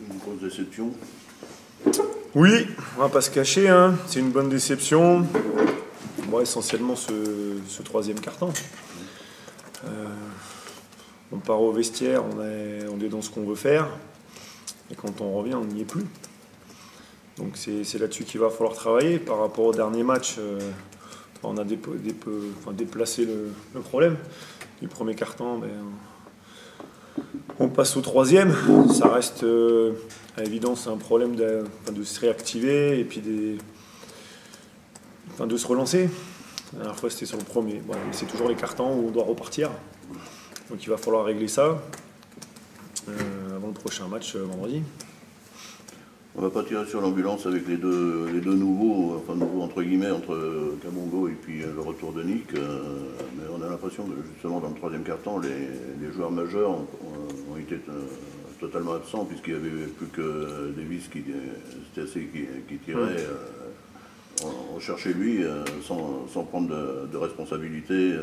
Une grosse déception. Oui, on va pas se cacher, hein. C'est une bonne déception. Bon, essentiellement ce troisième carton. On part au vestiaire, on est dans ce qu'on veut faire. Et quand on revient, on n'y est plus. Donc c'est là-dessus qu'il va falloir travailler. Par rapport au dernier match, on a déplacé le problème. Du premier carton, on passe au troisième. Ça reste à l'évidence un problème de se réactiver et puis de se relancer. La dernière fois c'était sur le premier. Bon, c'est toujours les cartons où on doit repartir. Donc il va falloir régler ça avant le prochain match vendredi. On va pas tirer sur l'ambulance avec les deux nouveaux, enfin nouveaux entre guillemets, entre Kabongo et puis le retour de Nick. Mais on a l'impression que justement dans le troisième quart-temps, les joueurs majeurs ont été totalement absents puisqu'il n'y avait plus que Davis qui tirait. On cherchait lui sans prendre de responsabilité.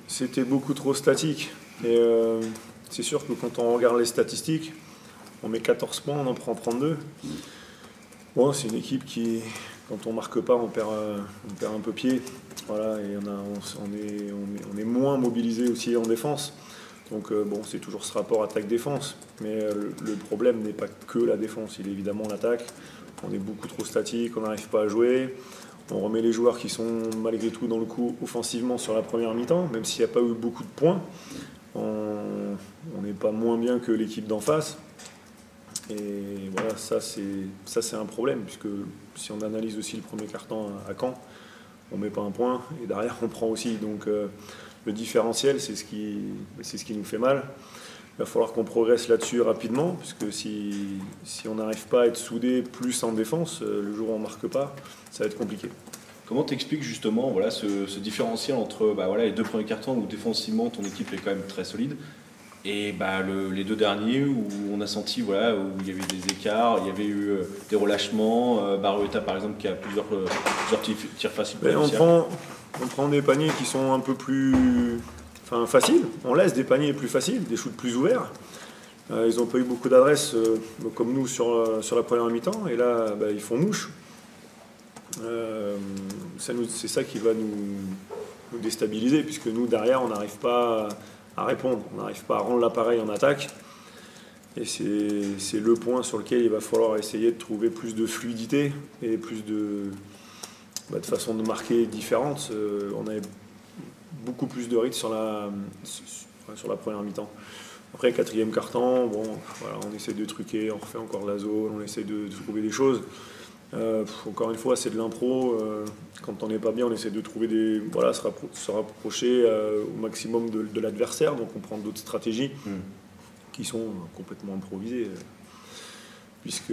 C'était beaucoup trop statique. Et c'est sûr que quand on regarde les statistiques, on met 14 points, on en prend 32. Bon, c'est une équipe qui, quand on marque pas, on perd un peu pied. Voilà, et on est moins mobilisé aussi en défense. Donc bon, c'est toujours ce rapport attaque-défense. Mais le problème n'est pas que la défense, il est évidemment l'attaque. On est beaucoup trop statique, on n'arrive pas à jouer. On remet les joueurs qui sont malgré tout dans le coup offensivement sur la première mi-temps, même s'il n'y a pas eu beaucoup de points. On n'est pas moins bien que l'équipe d'en face. Et voilà, ça c'est un problème, puisque si on analyse aussi le premier quart-temps à Caen, on ne met pas un point, et derrière on prend aussi. Donc le différentiel, c'est ce qui nous fait mal. Il va falloir qu'on progresse là-dessus rapidement, puisque si on n'arrive pas à être soudé plus en défense, le jour où on ne marque pas, ça va être compliqué. Comment t'expliques justement ce différentiel entre les deux premiers cartons où défensivement ton équipe est quand même très solide et les deux derniers où on a senti où il y avait des écarts, il y avait eu des relâchements, Barrueta par exemple qui a plusieurs tirs faciles. On prend des paniers qui sont un peu plus faciles, on laisse des paniers plus faciles, des shoots plus ouverts. Ils n'ont pas eu beaucoup d'adresses comme nous sur la première mi-temps et là ils font mouche. C'est ça qui va nous déstabiliser, puisque nous derrière on n'arrive pas à répondre, on n'arrive pas à rendre l'appareil en attaque, et c'est le point sur lequel il va falloir essayer de trouver plus de fluidité et plus de façon de marquer différente. On avait beaucoup plus de rythme sur la première mi-temps. Après, quatrième quart-temps, on essaie de truquer, on refait encore la zone, on essaie de trouver des choses. Encore une fois, c'est de l'impro. Quand on n'est pas bien, on essaie de trouver se rapprocher au maximum de l'adversaire. Donc on prend d'autres stratégies qui sont complètement improvisées, puisque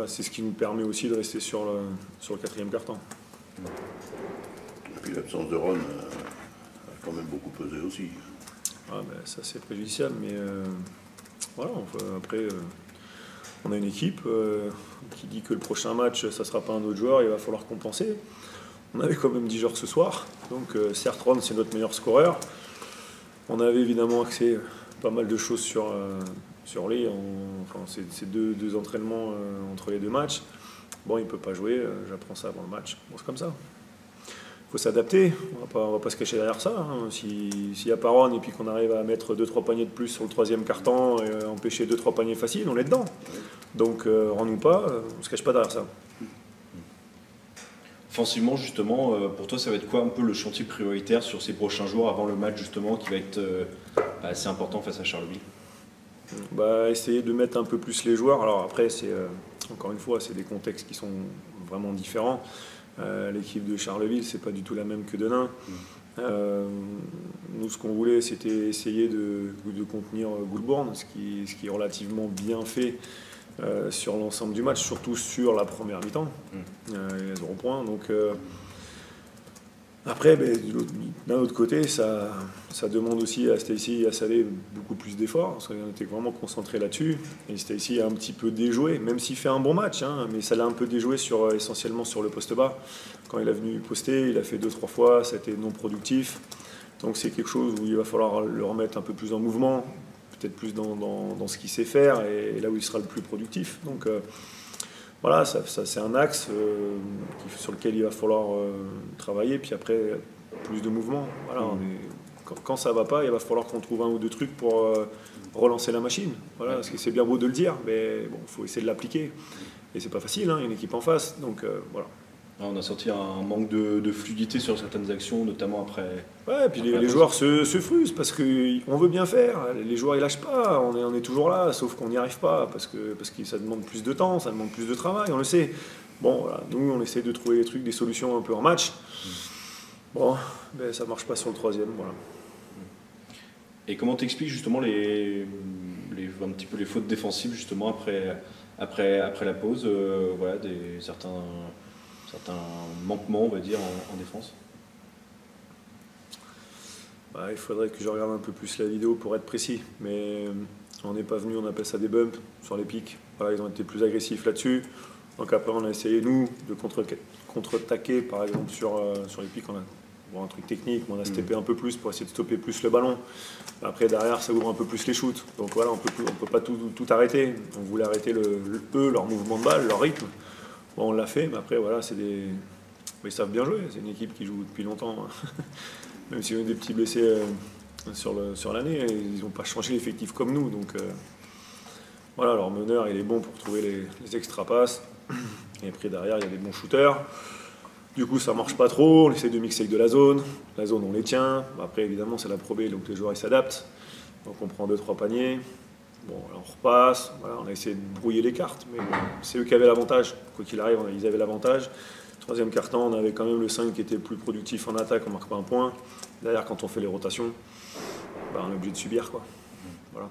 c'est ce qui nous permet aussi de rester sur le quatrième quart-temps. Et puis l'absence de Ron a quand même beaucoup pesé aussi. Ça c'est préjudiciable, mais après. On a une équipe qui dit que le prochain match, ça ne sera pas un autre joueur, il va falloir compenser. On avait quand même 10 joueurs ce soir, donc certes Ron c'est notre meilleur scoreur. On avait évidemment axé pas mal de choses sur lui, ces deux entraînements entre les deux matchs. Bon, il ne peut pas jouer, j'apprends ça avant le match. Bon, c'est comme ça. Il faut s'adapter, on va pas se cacher derrière ça. Hein. S'il y a pas Ron et puis qu'on arrive à mettre 2-3 paniers de plus sur le troisième quart-temps et empêcher 2-3 paniers faciles, on est dedans. Donc Ron ou pas, on se cache pas derrière ça. Offensivement, justement, pour toi, ça va être quoi un peu le chantier prioritaire sur ces prochains jours avant le match justement qui va être assez important face à Charleville? Essayer de mettre un peu plus les joueurs. Alors après, encore une fois, c'est des contextes qui sont vraiment différents. L'équipe de Charleville, c'est pas du tout la même que de Nain. Nous, ce qu'on voulait, c'était essayer de contenir Goulbourn, ce qui est relativement bien fait sur l'ensemble du match, surtout sur la première mi-temps. Il y a 0 points. Donc, Après, ben, d'un autre côté, ça demande aussi à Stacy et à Salé beaucoup plus d'efforts, parce qu'on était vraiment concentré là-dessus. Et Stacy a un petit peu déjoué, même s'il fait un bon match, hein, mais ça l'a un peu déjoué essentiellement sur le poste bas. Quand il est venu poster, il a fait 2-3 fois, ça a été non productif. Donc c'est quelque chose où il va falloir le remettre un peu plus en mouvement, peut-être plus dans ce qu'il sait faire, et là où il sera le plus productif. Donc voilà, ça c'est un axe sur lequel il va falloir travailler. Puis après, plus de mouvement. Voilà, quand ça va pas, il va falloir qu'on trouve un ou deux trucs pour relancer la machine. Voilà, parce que c'est bien beau de le dire, mais bon, faut essayer de l'appliquer. Et c'est pas facile, hein, il y a une équipe en face. Donc voilà. On a senti un manque de fluidité sur certaines actions, notamment après. Ouais, et puis les joueurs se frustrent parce qu'on veut bien faire. Les joueurs ils lâchent pas, on est toujours là, sauf qu'on n'y arrive pas parce que ça demande plus de temps, ça demande plus de travail, on le sait. Bon, voilà, nous on essaie de trouver des trucs, des solutions un peu en match. Bon, ben, ça marche pas sur le troisième, voilà. Et comment t'expliques justement un petit peu les fautes défensives justement après la pause, voilà, certains manquements, on va dire, en défense? Bah, il faudrait que je regarde un peu plus la vidéo pour être précis, mais on n'est pas venu, on appelle ça des bumps sur les pics. Voilà, ils ont été plus agressifs là-dessus. Donc après, on a essayé, nous, de contre-attaquer, par exemple, sur les pics. On a un truc technique, mais on a steppé un peu plus pour essayer de stopper plus le ballon. Après, derrière, ça ouvre un peu plus les shoots. Donc voilà, on peut pas tout arrêter. On voulait arrêter leur mouvement de balle, leur rythme. Bon, on l'a fait, mais après, voilà, ils savent bien jouer. C'est une équipe qui joue depuis longtemps. Même s'il y a eu des petits blessés sur l'année, ils n'ont pas changé l'effectif comme nous. Donc voilà, leur meneur, il est bon pour trouver les extra passes. Et après, derrière, il y a des bons shooters. Du coup, ça marche pas trop. On essaie de mixer avec de la zone. La zone, on les tient. Après, évidemment, c'est la Pro B, donc les joueurs ils s'adaptent. Donc on prend 2-3 paniers. Bon, alors on repasse, voilà, on a essayé de brouiller les cartes, mais bon, c'est eux qui avaient l'avantage. Quoi qu'il arrive, ils avaient l'avantage. Troisième quart-temps, on avait quand même le 5 qui était le plus productif en attaque, on marque pas un point. Derrière, quand on fait les rotations, bah, on est obligé de subir, quoi. Voilà.